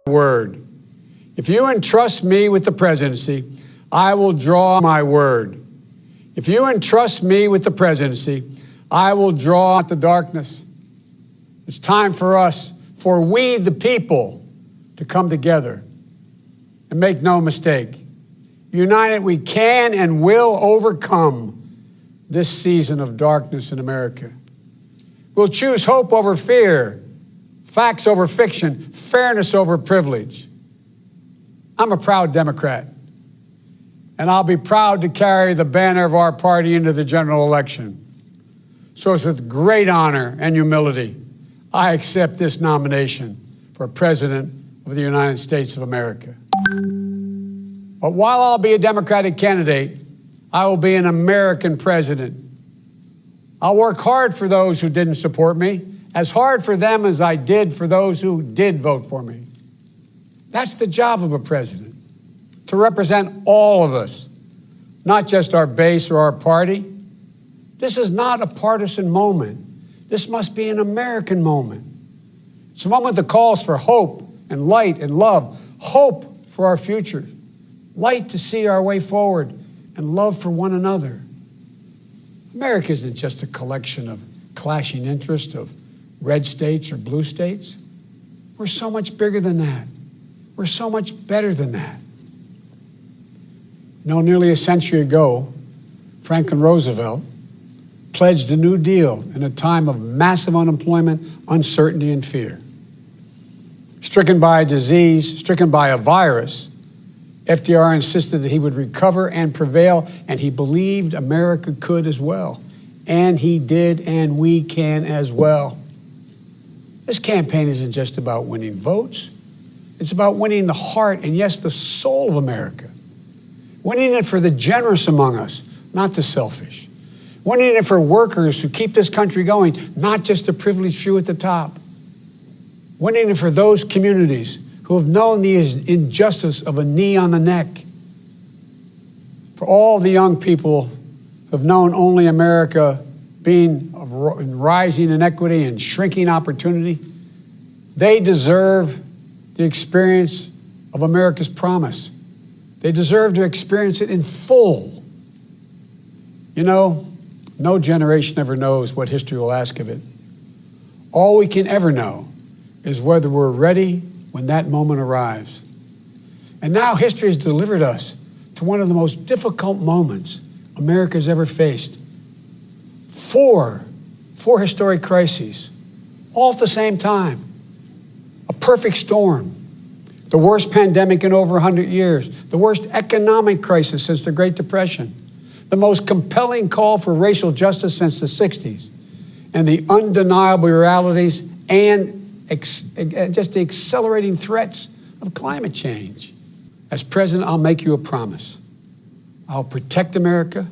word. If you entrust me with the presidency, I will draw my word. If you entrust me with the presidency, I will draw out the darkness. It's time for us, for we the people, to come together. And make no mistake, united we can and will overcome this season of darkness in America. We'll choose hope over fear, facts over fiction, fairness over privilege. I'm a proud Democrat, and I'll be proud to carry the banner of our party into the general election. So it's with great honor and humility, I accept this nomination for President of the United States of America. But while I'll be a Democratic candidate, I will be an American president. I'll work hard for those who didn't support me, as hard for them as I did for those who did vote for me. That's the job of a president, to represent all of us, not just our base or our party. This is not a partisan moment. This must be an American moment. It's a moment that calls for hope and light and love, hope for our future, light to see our way forward, and love for one another. America isn't just a collection of clashing interests of red states or blue states. We're so much bigger than that. We're so much better than that. You know, nearly a century ago, Franklin Roosevelt pledged a New Deal in a time of massive unemployment, uncertainty, and fear. Stricken by a disease, stricken by a virus, FDR insisted that he would recover and prevail, and he believed America could as well. And he did, and we can as well. This campaign isn't just about winning votes. It's about winning the heart and, yes, the soul of America. Winning it for the generous among us, not the selfish. Winning it for workers who keep this country going, not just the privileged few at the top. Winning it for those communities who have known the injustice of a knee on the neck. For all the young people who have known only America being in rising inequity and shrinking opportunity, they deserve the experience of America's promise. They deserve to experience it in full. You know, no generation ever knows what history will ask of it. All we can ever know is whether we're ready when that moment arrives. And now history has delivered us to one of the most difficult moments America's ever faced. Four historic crises, all at the same time. A perfect storm. The worst pandemic in over 100 years. The worst economic crisis since the Great Depression. The most compelling call for racial justice since the 60s. And the undeniable realities and just the accelerating threats of climate change. As president, I'll make you a promise. I'll protect America.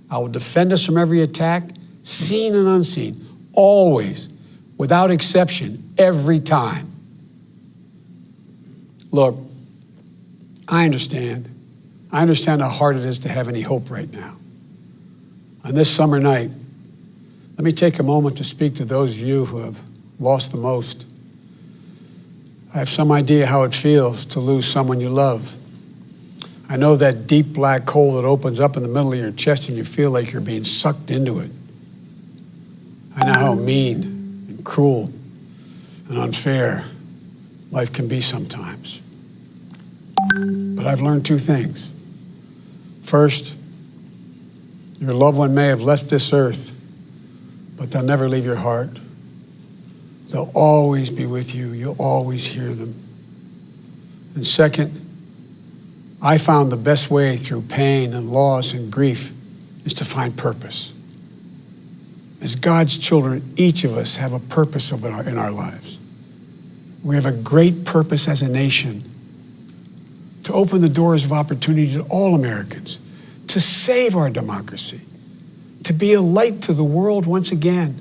I will defend us from every attack, seen and unseen, always, without exception, every time. Look, I understand. I understand how hard it is to have any hope right now. On this summer night, let me take a moment to speak to those of you who have lost the most. I have some idea how it feels to lose someone you love. I know that deep black hole that opens up in the middle of your chest and you feel like you're being sucked into it. I know how mean and cruel and unfair life can be sometimes. But I've learned two things. First, your loved one may have left this earth, but they'll never leave your heart. They'll always be with you. You'll always hear them. And second, I found the best way through pain and loss and grief is to find purpose. As God's children, each of us have a purpose in our lives. We have a great purpose as a nation to open the doors of opportunity to all Americans, to save our democracy, to be a light to the world once again,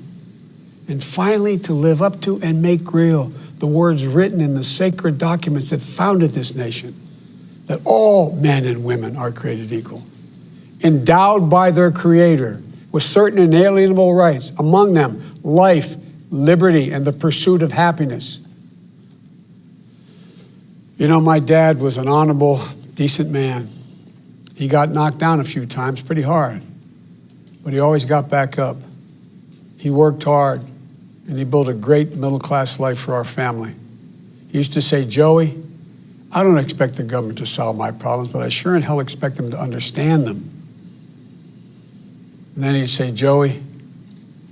and finally to live up to and make real the words written in the sacred documents that founded this nation, that all men and women are created equal, endowed by their Creator with certain inalienable rights, among them life, liberty, and the pursuit of happiness. You know, my dad was an honorable, decent man. He got knocked down a few times pretty hard, but he always got back up. He worked hard, and he built a great middle-class life for our family. He used to say, Joey, I don't expect the government to solve my problems, but I sure in hell expect them to understand them. And then he'd say, Joey,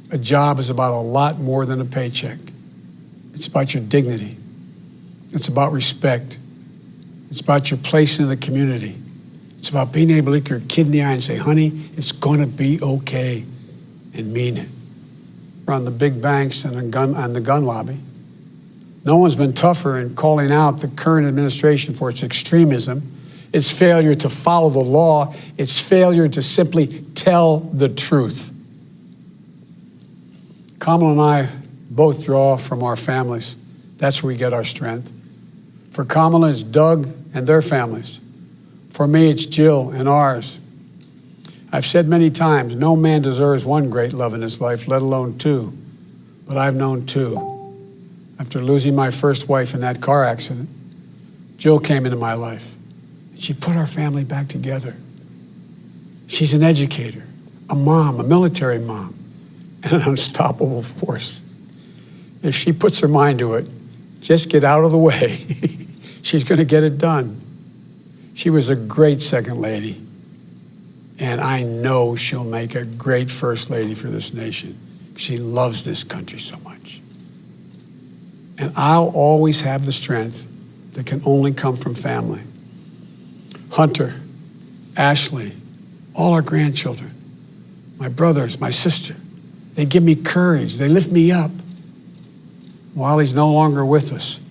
a job is about a lot more than a paycheck. It's about your dignity. It's about respect. It's about your place in the community. It's about being able to look your kid in the eye and say, honey, it's gonna be okay, and mean it. On the big banks and the gun lobby. No one's been tougher in calling out the current administration for its extremism, its failure to follow the law, its failure to simply tell the truth. Kamala and I both draw from our families. That's where we get our strength. For Kamala, it's Doug and their families. For me, it's Jill and ours. I've said many times, no man deserves one great love in his life, let alone two. But I've known two. After losing my first wife in that car accident, Jill came into my life. She put our family back together. She's an educator, a mom, a military mom, and an unstoppable force. If she puts her mind to it, just get out of the way. She's going to get it done. She was a great second lady. And I know she'll make a great first lady for this nation. She loves this country so much. And I'll always have the strength that can only come from family. Hunter, Ashley, all our grandchildren, my brothers, my sister, they give me courage. They lift me up. While he's no longer with us,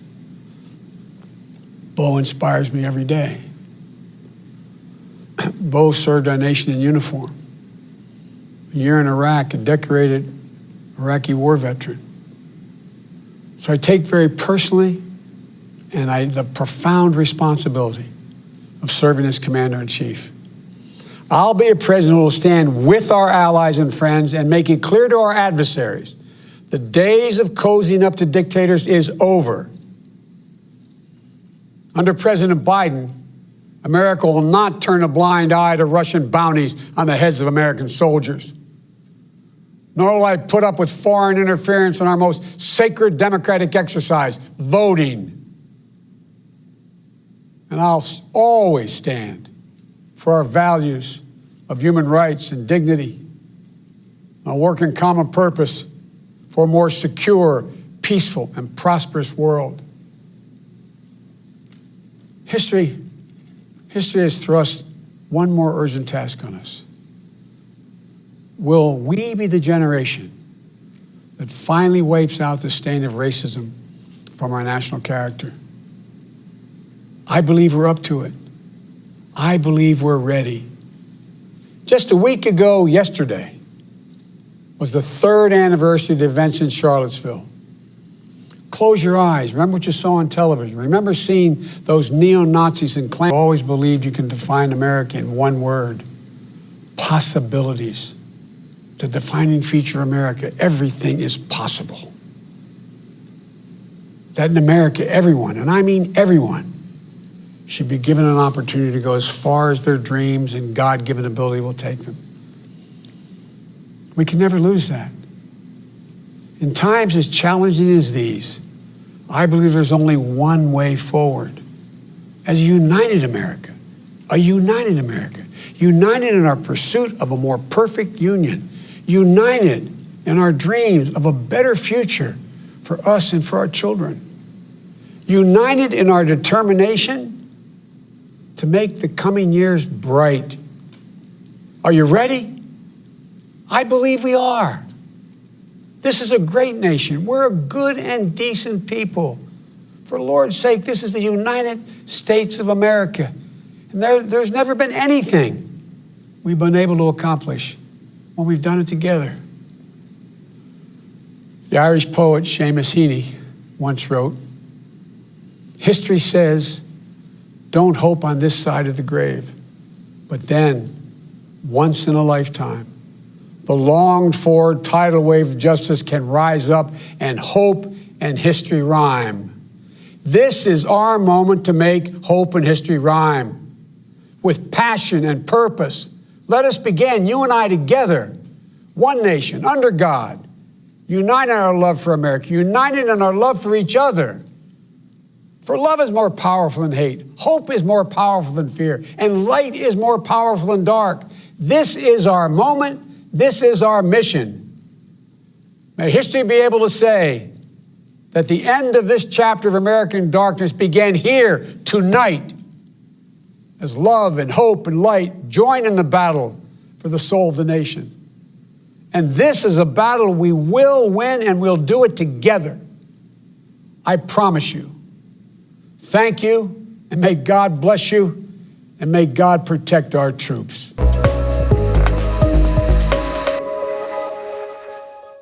Bo inspires me every day. Bo served our nation in uniform. A year in Iraq, a decorated Iraqi war veteran. So I take very personally and the profound responsibility of serving as Commander-in-Chief. I'll be a president who will stand with our allies and friends and make it clear to our adversaries the days of cozying up to dictators is over. Under President Biden, America will not turn a blind eye to Russian bounties on the heads of American soldiers. Nor will I put up with foreign interference in our most sacred democratic exercise, voting. And I'll always stand for our values of human rights and dignity. I'll work in common purpose for a more secure, peaceful, and prosperous world. History has thrust one more urgent task on us. Will we be the generation that finally wipes out the stain of racism from our national character? I believe we're up to it. I believe we're ready. Just a week ago yesterday was the 3rd anniversary of the events in Charlottesville. Close your eyes. Remember what you saw on television. Remember seeing those neo-Nazis and Klan. I've always believed you can define America in one word: possibilities. The defining feature of America, everything is possible. That in America, everyone, and I mean everyone, should be given an opportunity to go as far as their dreams and God-given ability will take them. We can never lose that. In times as challenging as these, I believe there's only one way forward. As a united America, united in our pursuit of a more perfect union, united in our dreams of a better future for us and for our children, united in our determination to make the coming years bright. Are you ready? I believe we are. This is a great nation. We're a good and decent people. For Lord's sake, this is the United States of America. And there's never been anything we've been able to accomplish when we've done it together. The Irish poet Seamus Heaney once wrote, "History says, don't hope on this side of the grave, but then, once in a lifetime, the longed-for tidal wave of justice can rise up and hope and history rhyme. This is our moment to make hope and history rhyme. With passion and purpose, let us begin, you and I together, one nation, under God, united in our love for America, united in our love for each other. For love is more powerful than hate. Hope is more powerful than fear. And light is more powerful than dark. This is our moment. This is our mission. May history be able to say that the end of this chapter of American darkness began here tonight as love and hope and light join in the battle for the soul of the nation. And this is a battle we will win, and we'll do it together. I promise you. Thank you, and may God bless you, and may God protect our troops.